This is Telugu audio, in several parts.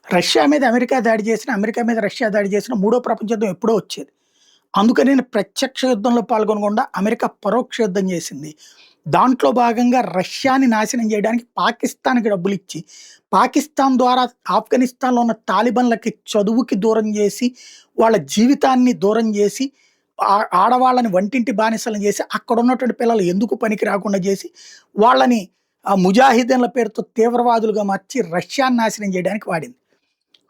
రష్యా మీద అమెరికా దాడి చేసిన, అమెరికా మీద రష్యా దాడి చేసిన మూడో ప్రపంచ యుద్ధం ఎప్పుడో వచ్చేది. అందుకని ప్రత్యక్ష యుద్ధంలో పాల్గొనకుండా అమెరికా పరోక్ష యుద్ధం చేసింది. దాంట్లో భాగంగా రష్యాని నాశనం చేయడానికి పాకిస్తాన్‌కి డబ్బులిచ్చి, పాకిస్తాన్ ద్వారా ఆఫ్ఘనిస్తాన్‌లో ఉన్న తాలిబాన్‌లకి చదువుకి దూరం చేసి, వాళ్ళ జీవితాన్ని దూరం చేసి, ఆడవాళ్ళని వంటింటి బానిసలను చేసి, అక్కడున్నటువంటి పిల్లలు ఎందుకు పనికి రాకుండా చేసి, వాళ్ళని ముజాహిదీన్‌ల పేరుతో తీవ్రవాదులుగా మార్చి రష్యాని నాశనం చేయడానికి వాడింది.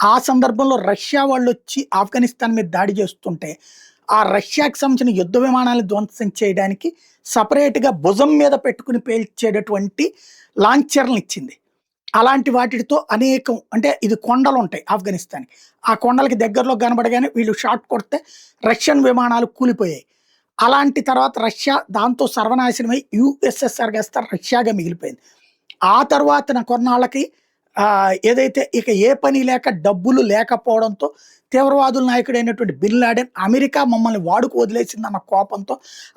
ఆ సందర్భంలో రష్యా వాళ్ళొచ్చి ఆఫ్ఘనిస్తాన్ మీద దాడి చేస్తుంటే, ఆ రష్యాకి సంబంధించిన యుద్ధ విమానాలను ధ్వంసం చేయడానికి సెపరేట్‌గా భుజం మీద పెట్టుకొని పేల్చేటటువంటి లాంచర్‌లనిచ్చింది. అలాంటి వాటితో అనేకం అంటే ఇది కొండలుంటాయి ఆఫ్ఘనిస్తాన్‌కి. ఆ కొండలకి దగ్గరలో కనబడగానే వీళ్ళు షాట్ కొడితే రష్యన్ విమానాలు కూలిపోయాయి. అలాంటి తర్వాత రష్యా దాంతో సర్వనాశనమై యూఎస్ఎస్ఆర్ కాస్త రష్యాగా మిగిలిపోయింది. ఆ తర్వాతన కొన్నాళ్ళకి ఏదైతే ఇక ఏ పని లేక డబ్బులు లేకపోవడంతో తీవ్రవాదుల నాయకుడైనటువంటి బిన్ లాడెన్ అమెరికా మమ్మల్ని వాడుకు వదిలేసిందన్న కోపంతో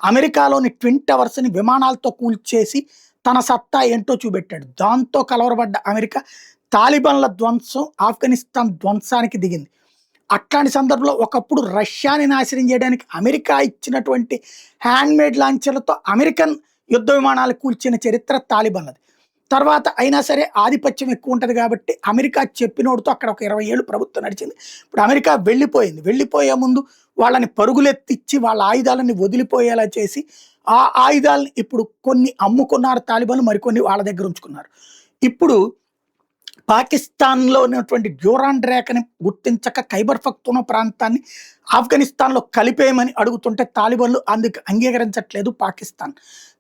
అమెరికాలోని ట్విన్ టవర్స్‌ని విమానాలతో కూల్చేసి తన సత్తా ఏంటో చూపెట్టాడు. దాంతో కలవరపడ్డ అమెరికా తాలిబాన్ల ధ్వంసం, ఆఫ్ఘనిస్తాన్ ధ్వంసానికి దిగింది. అట్లాంటి సందర్భంలో ఒకప్పుడు రష్యాని నాశనం చేయడానికి అమెరికా ఇచ్చినటువంటి హ్యాండ్‌మేడ్ లాంచర్లతో అమెరికన్ యుద్ధ విమానాలు కూల్చిన చరిత్ర తాలిబాన్లది. తర్వాత అయినా సరే ఆధిపత్యం ఎక్కువ ఉంటది కాబట్టి అమెరికా చెప్పినోడితో అక్కడ ఒక 20 ఏళ్ళు ప్రభుత్వం నడిచింది. ఇప్పుడు అమెరికా వెళ్ళిపోయింది. వెళ్ళిపోయే ముందు వాళ్ళని పరుగులెత్తిచ్చి వాళ్ళ ఆయుధాలని వదిలిపోయేలా చేసి, ఆ ఆయుధాలను ఇప్పుడు కొన్ని అమ్ముకున్నారు తాలిబాన్లు, మరికొన్ని వాళ్ళ దగ్గర ఉంచుకున్నారు. ఇప్పుడు పాకిస్తాన్‌లో ఉన్నటువంటి డ్యూరాండ్ రేఖని గుర్తించక ఖైబర్ పఖ్తూనా ప్రాంతాన్ని ఆఫ్ఘనిస్తాన్‌లో కలిపేయమని అడుగుతుంటే తాలిబాన్లు అందుకు అంగీకరించట్లేదు పాకిస్తాన్.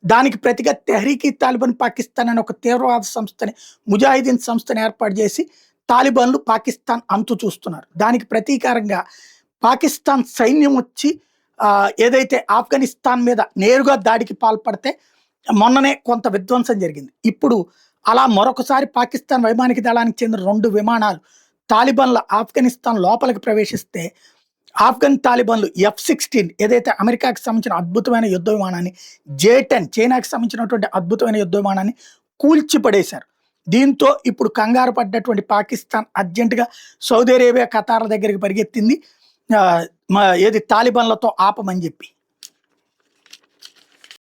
దానికి ప్రతిగా తెహ్రీక్-ఈ తాలిబాన్ పాకిస్తాన్ అనే ఒక తీవ్రవాద సంస్థని, ముజాహిదీన్ సంస్థని ఏర్పాటు చేసి తాలిబాన్లు పాకిస్తాన్ అంతు చూస్తున్నారు. దానికి ప్రతీకారంగా పాకిస్తాన్ సైన్యం వచ్చి ఏదైతే ఆఫ్ఘనిస్తాన్ మీద నేరుగా దాడికి పాల్పడితే మొన్ననే కొంత విధ్వంసం జరిగింది. ఇప్పుడు అలా మరొకసారి పాకిస్తాన్ వైమానిక దళానికి చెందిన 2 విమానాలు తాలిబాన్ల ఆఫ్ఘనిస్తాన్ లోపలికి ప్రవేశిస్తే, ఆఫ్ఘన్ తాలిబాన్లు F-16 ఏదైతే అమెరికాకి సంబంధించిన అద్భుతమైన యుద్ధ విమానాన్ని, J-10 చైనాకి సంబంధించినటువంటి అద్భుతమైన యుద్ధ విమానాన్ని కూల్చిపడేశారు. దీంతో ఇప్పుడు కంగారు పడ్డటువంటి పాకిస్తాన్ అర్జెంట్‌గా సౌదీ అరేబియా, ఖతార్‌ల దగ్గరికి పరిగెత్తింది. ఏది తాలిబాన్లతో ఆపమని చెప్పి.